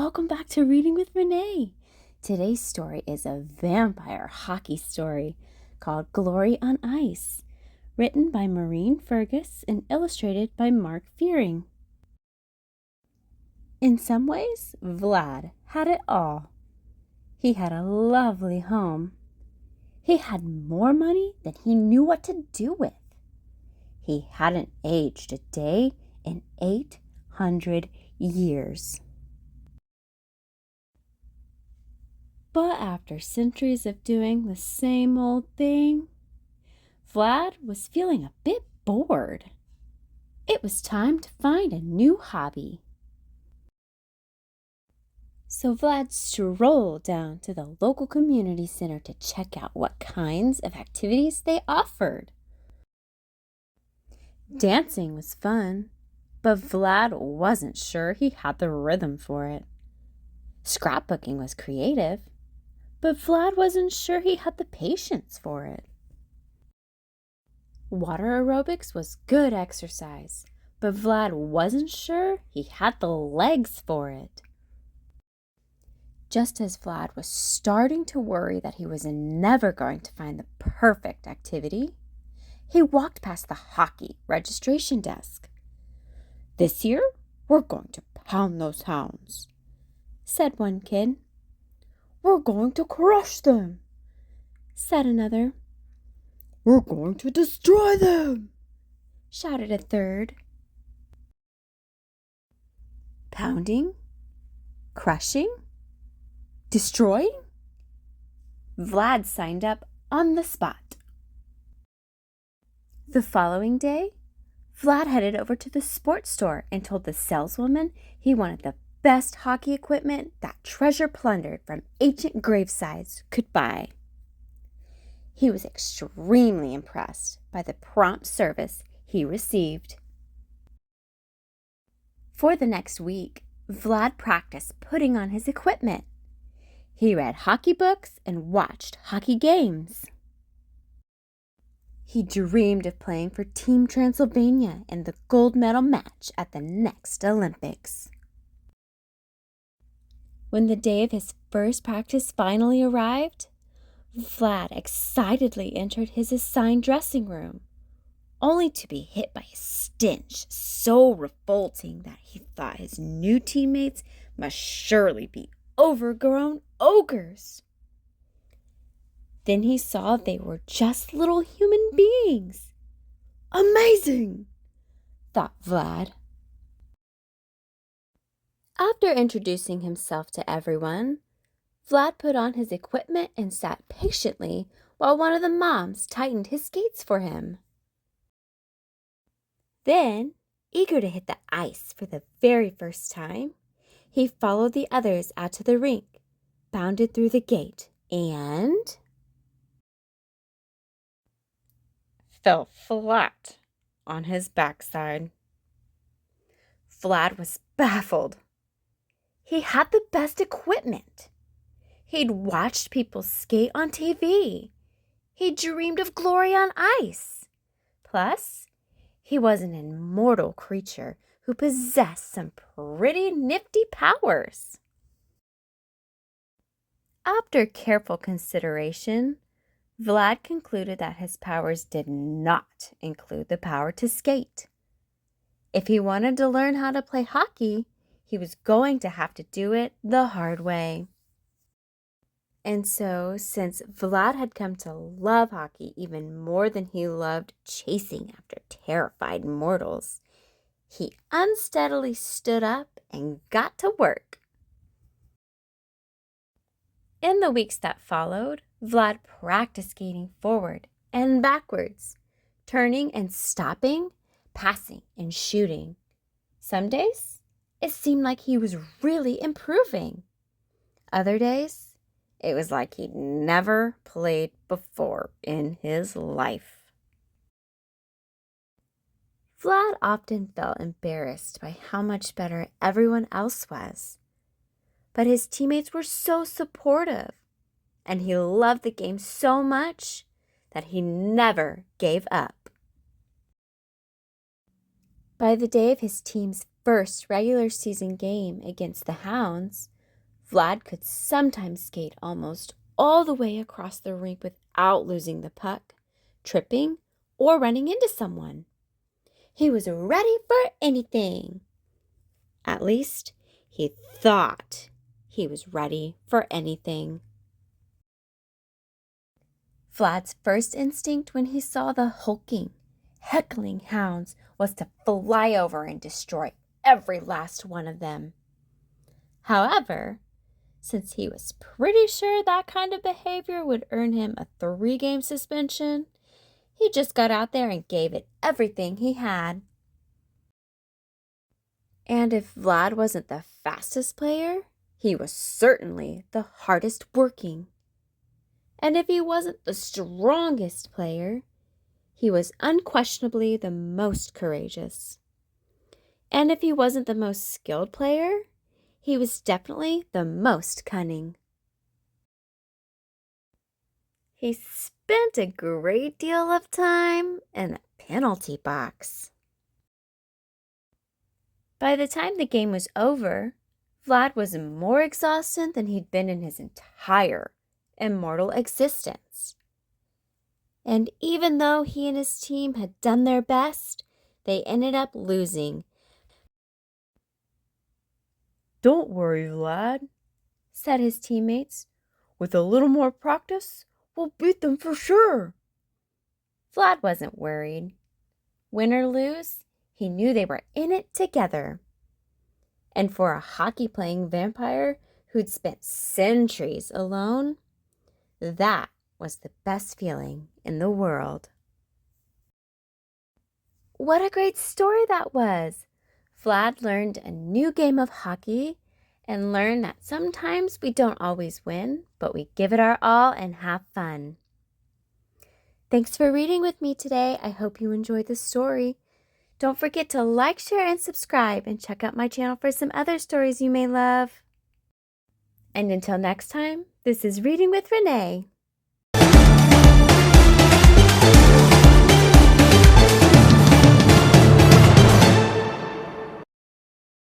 welcome back to Reading with Renee. Today's story is a vampire hockey story called Glory on Ice, written by Maureen Fergus and illustrated by Mark Fearing. In some ways, Vlad had it all. He had a lovely home. He had more money than he knew what to do with. He hadn't aged a day in 800 years. But after centuries of doing the same old thing, Vlad was feeling a bit bored. It was time to find a new hobby. So Vlad strolled down to the local community center to check out what kinds of activities they offered. Dancing was fun, but Vlad wasn't sure he had the rhythm for it. Scrapbooking was creative, but Vlad wasn't sure he had the patience for it. Water aerobics was good exercise, but Vlad wasn't sure he had the legs for it. Just as Vlad was starting to worry that he was never going to find the perfect activity, he walked past the hockey registration desk. "This year, we're going to pound those hounds," said one kid. "We're going to crush them," said another. "We're going to destroy them," shouted a third. Pounding? Crushing? Destroying? Vlad signed up on the spot. The following day, Vlad headed over to the sports store and told the saleswoman he wanted the best hockey equipment that treasure plundered from ancient gravesites could buy. He was extremely impressed by the prompt service he received. For the next week, Vlad practiced putting on his equipment. He read hockey books and watched hockey games. He dreamed of playing for Team Transylvania in the gold medal match at the next Olympics. When the day of his first practice finally arrived, Vlad excitedly entered his assigned dressing room, only to be hit by a stench so revolting that he thought his new teammates must surely be overgrown ogres. Then he saw they were just little human beings. "Amazing," thought Vlad. After introducing himself to everyone, Vlad put on his equipment and sat patiently while one of the moms tightened his skates for him. Then, eager to hit the ice for the very first time, he followed the others out to the rink, bounded through the gate, and fell flat on his backside. Vlad was baffled. He had the best equipment. He'd watched people skate on TV. He dreamed of glory on ice. Plus, he was an immortal creature who possessed some pretty nifty powers. After careful consideration, Vlad concluded that his powers did not include the power to skate. If he wanted to learn how to play hockey, he was going to have to do it the hard way. And so, since Vlad had come to love hockey even more than he loved chasing after terrified mortals, he unsteadily stood up and got to work. In the weeks that followed, Vlad practiced skating forward and backwards, turning and stopping, passing and shooting. Some days, it seemed like he was really improving. Other days, it was like he'd never played before in his life. Vlad often felt embarrassed by how much better everyone else was. But his teammates were so supportive, and he loved the game so much that he never gave up. By the day of his team's first regular season game against the Hounds, Vlad could sometimes skate almost all the way across the rink without losing the puck, tripping, or running into someone. He was ready for anything. At least, he thought he was ready for anything. Vlad's first instinct when he saw the hulking, heckling hounds was to fly over and destroy every last one of them. However, since he was pretty sure that kind of behavior would earn him a 3-game suspension, he just got out there and gave it everything he had. And if Vlad wasn't the fastest player, he was certainly the hardest working. And if he wasn't the strongest player, he was unquestionably the most courageous. And if he wasn't the most skilled player, he was definitely the most cunning. He spent a great deal of time in the penalty box. By the time the game was over, Vlad was more exhausted than he'd been in his entire immortal existence. And even though he and his team had done their best, they ended up losing. "Don't worry, Vlad," said his teammates. "With a little more practice, we'll beat them for sure." Vlad wasn't worried. Win or lose, he knew they were in it together. And for a hockey-playing vampire who'd spent centuries alone, that was the best feeling in the world. What a great story that was! Vlad learned a new game of hockey and learned that sometimes we don't always win, but we give it our all and have fun. Thanks for reading with me today. I hope you enjoyed the story. Don't forget to like, share, and subscribe, and check out my channel for some other stories you may love. And until next time, this is Reading with Renee.